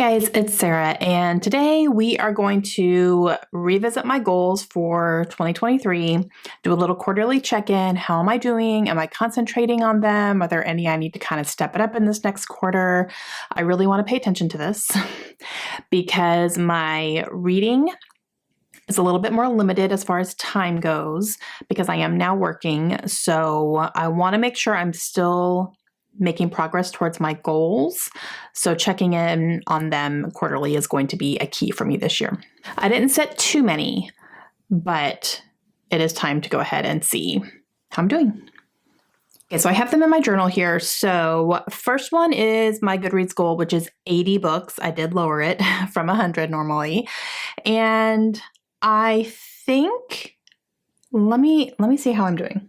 guys, it's Sarah, and today we are going to revisit my goals for 2023, do a little quarterly check-in. How am I doing? Am I concentrating on them? Are there any I need to kind of step it up in this next quarter? I really want to pay attention to this because my reading is a little bit more limited as far as time goes because I am now working. So I want to make sure I'm still making progress towards my goals. So checking in on them quarterly is going to be a key for me this year. I didn't set too many, but it is time to go ahead and see how I'm doing. Okay, so I have them in my journal here. So first one is my Goodreads goal, which is 80 books. I did lower it from 100 normally. And I think, let me see how I'm doing.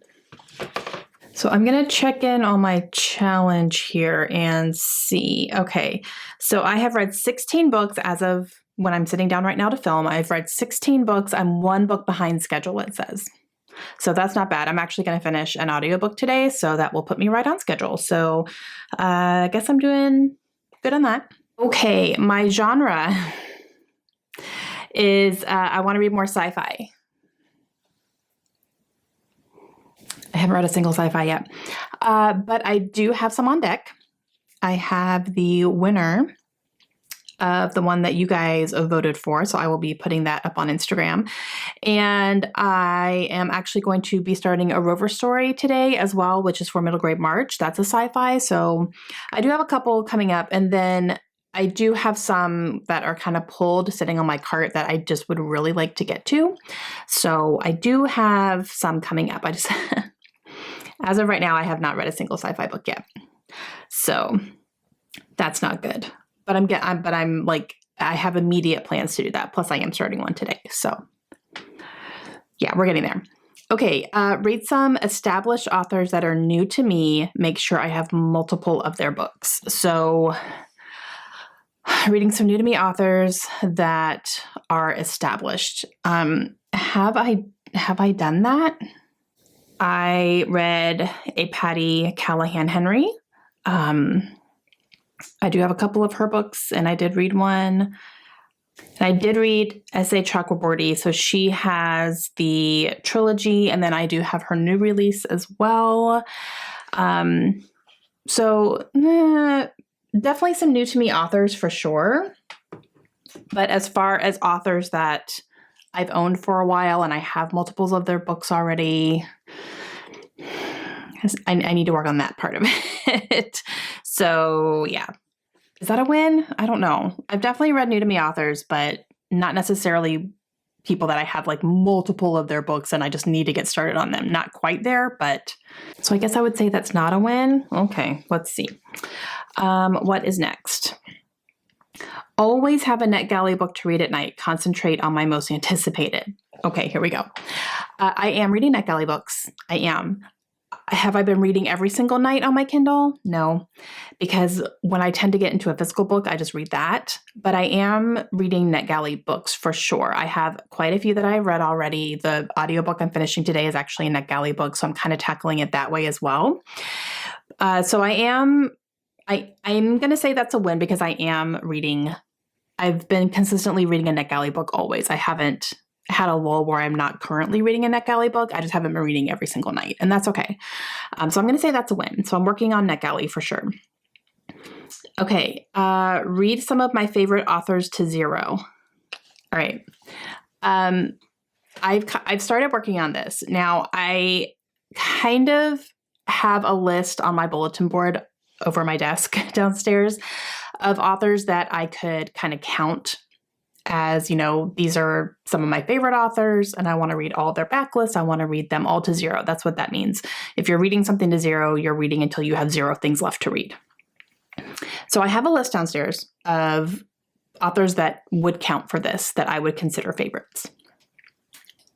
So I'm going to check in on my challenge here and see. Okay, so I have read 16 books as of when I'm sitting down right now to film. I've read 16 books. I'm one book behind schedule, it says. So that's not bad. I'm actually going to finish an audiobook today, so that will put me right on schedule. So I guess I'm doing good on that. Okay, my genre is I want to read more sci-fi. I haven't read a single sci-fi yet, but I do have some on deck. I have the winner of the one that you guys voted for, so I will be putting that up on Instagram. And I am actually going to be starting a Rover story today as well, which is for Middle Grade March. That's a sci-fi, so I do have a couple coming up, and then I do have some that are kind of pulled sitting on my cart that I just would really like to get to. So I do have some coming up. I just... As of right now, I have not read a single sci-fi book yet. So that's not good. But I have immediate plans to do that. Plus I am starting one today. So yeah, we're getting there. Okay, read some established authors that are new to me. Make sure I have multiple of their books. So reading some new to me authors that are established. Have I done that? I read a Patty Callahan Henry. I do have a couple of her books, and I did read one. And I did read S.A. Chakraborty, so she has the trilogy, and then I do have her new release as well. So definitely some new to me authors for sure. But as far as authors that I've owned for a while and I have multiples of their books already, I need to work on that part of it. So yeah. Is that a win? I don't know. I've definitely read new to me authors, but not necessarily people that I have like multiple of their books and I just need to get started on them. Not quite there, but so I guess I would say that's not a win. Okay, let's see. What is next? Always have a Netgalley book to read at night. Concentrate on my most anticipated. Okay, here we go. I am reading Netgalley books. I am. Have I been reading every single night on my Kindle? No, because when I tend to get into a physical book, I just read that. But I am reading Netgalley books for sure. I have quite a few that I've read already. The audiobook I'm finishing today is actually a Netgalley book, so I'm kind of tackling it that way as well. So I'm going to say that's a win because I am reading. I've been consistently reading a Netgalley book always. I haven't had a lull where I'm not currently reading a Netgalley book. I just haven't been reading every single night, and that's okay. So I'm going to say that's a win. So I'm working on Netgalley for sure. Okay, read some of my favorite authors to zero. All right. I've started working on this. Now, I kind of have a list on my bulletin board over my desk downstairs of authors that I could kind of count as, you know, these are some of my favorite authors and I want to read all their backlists. I want to read them all to zero. That's what that means. If you're reading something to zero, you're reading until you have zero things left to read. So I have a list downstairs of authors that would count for this, that I would consider favorites.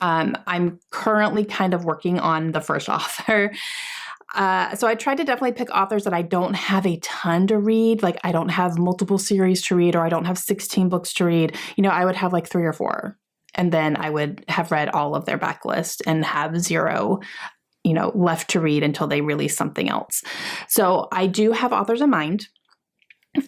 I'm currently kind of working on the first author. So I tried to definitely pick authors that I don't have a ton to read. Like I don't have multiple series to read, or I don't have 16 books to read. You know, I would have like 3 or 4, and then I would have read all of their backlist and have zero, you know, left to read until they release something else. So I do have authors in mind.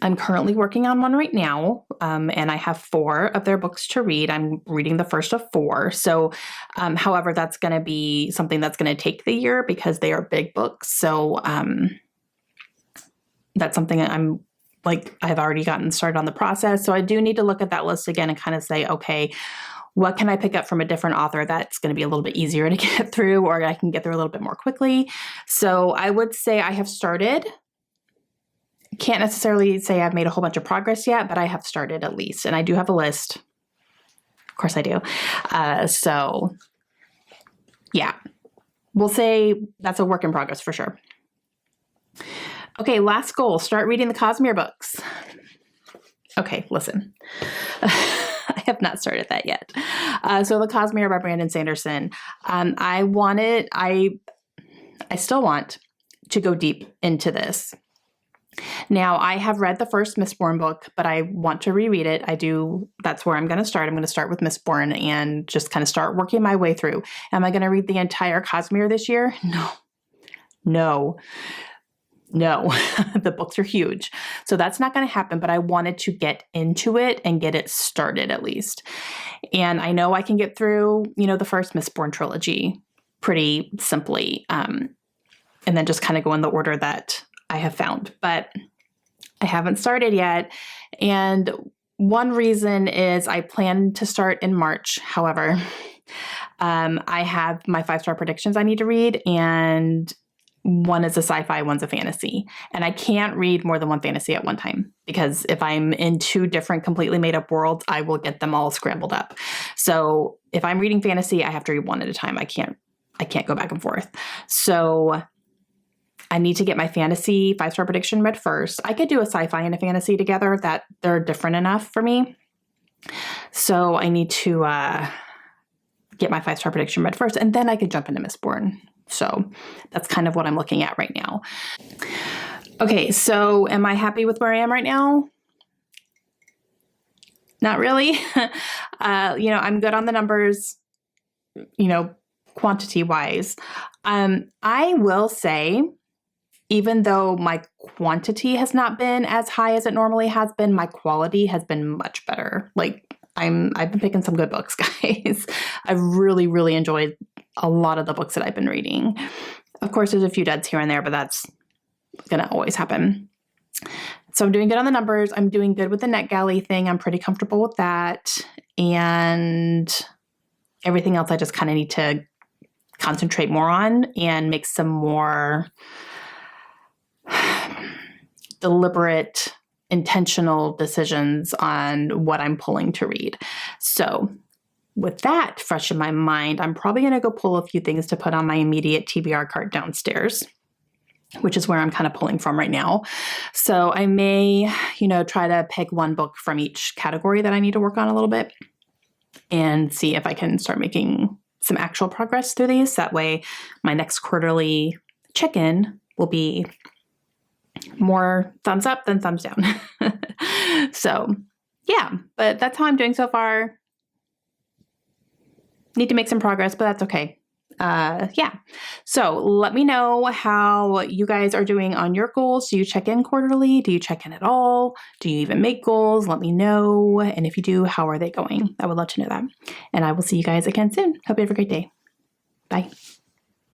I'm currently working on one right now, and I have 4 of their books to read. I'm reading the first of 4. So, however, that's going to be something that's going to take the year because they are big books. So, that's something I'm I've already gotten started on the process. So I do need to look at that list again and kind of say, okay, what can I pick up from a different author that's going to be a little bit easier to get through, or I can get through a little bit more quickly. So I would say I have started. Can't necessarily say I've made a whole bunch of progress yet, but I have started at least. And I do have a list. Of course I do. So yeah, we'll say that's a work in progress for sure. Okay, last goal, start reading the Cosmere books. Okay, listen. I have not started that yet. So the Cosmere by Brandon Sanderson. I still want to go deep into this. Now, I have read the first Mistborn book, but I want to reread it. That's where I'm going to start. I'm going to start with Mistborn and just kind of start working my way through. Am I going to read the entire Cosmere this year? No. The books are huge. So that's not going to happen, but I wanted to get into it and get it started at least. And I know I can get through, the first Mistborn trilogy pretty simply, and then just kind of go in the order that I have found, but I haven't started yet. And one reason is I plan to start in March. However, I have my 5-star predictions I need to read, and one is a sci-fi, one's a fantasy. And I can't read more than one fantasy at one time because if I'm in 2 different completely made up worlds, I will get them all scrambled up. So if I'm reading fantasy, I have to read one at a time. I can't go back and forth. So I need to get my fantasy 5-star prediction read first. I could do a sci-fi and a fantasy together, that they're different enough for me. So I need to get my 5-star prediction read first, and then I could jump into Mistborn. So that's kind of what I'm looking at right now. Okay, so am I happy with where I am right now? Not really. I'm good on the numbers, quantity-wise. I will say, even though my quantity has not been as high as it normally has been, my quality has been much better. I've been picking some good books, guys. I've really, really enjoyed a lot of the books that I've been reading. Of course, there's a few duds here and there, but that's going to always happen. So I'm doing good on the numbers. I'm doing good with the Netgalley thing. I'm pretty comfortable with that. And everything else I just kind of need to concentrate more on and make some more deliberate, intentional decisions on what I'm pulling to read. So with that fresh in my mind, I'm probably going to go pull a few things to put on my immediate TBR cart downstairs, which is where I'm kind of pulling from right now. So I may, try to pick one book from each category that I need to work on a little bit and see if I can start making some actual progress through these. That way my next quarterly check-in will be more thumbs up than thumbs down. So yeah, but that's how I'm doing so far. Need to make some progress, but that's okay. Yeah. So let me know how you guys are doing on your goals. Do you check in quarterly? Do you check in at all? Do you even make goals? Let me know. And if you do, how are they going? I would love to know that. And I will see you guys again soon. Hope you have a great day. Bye.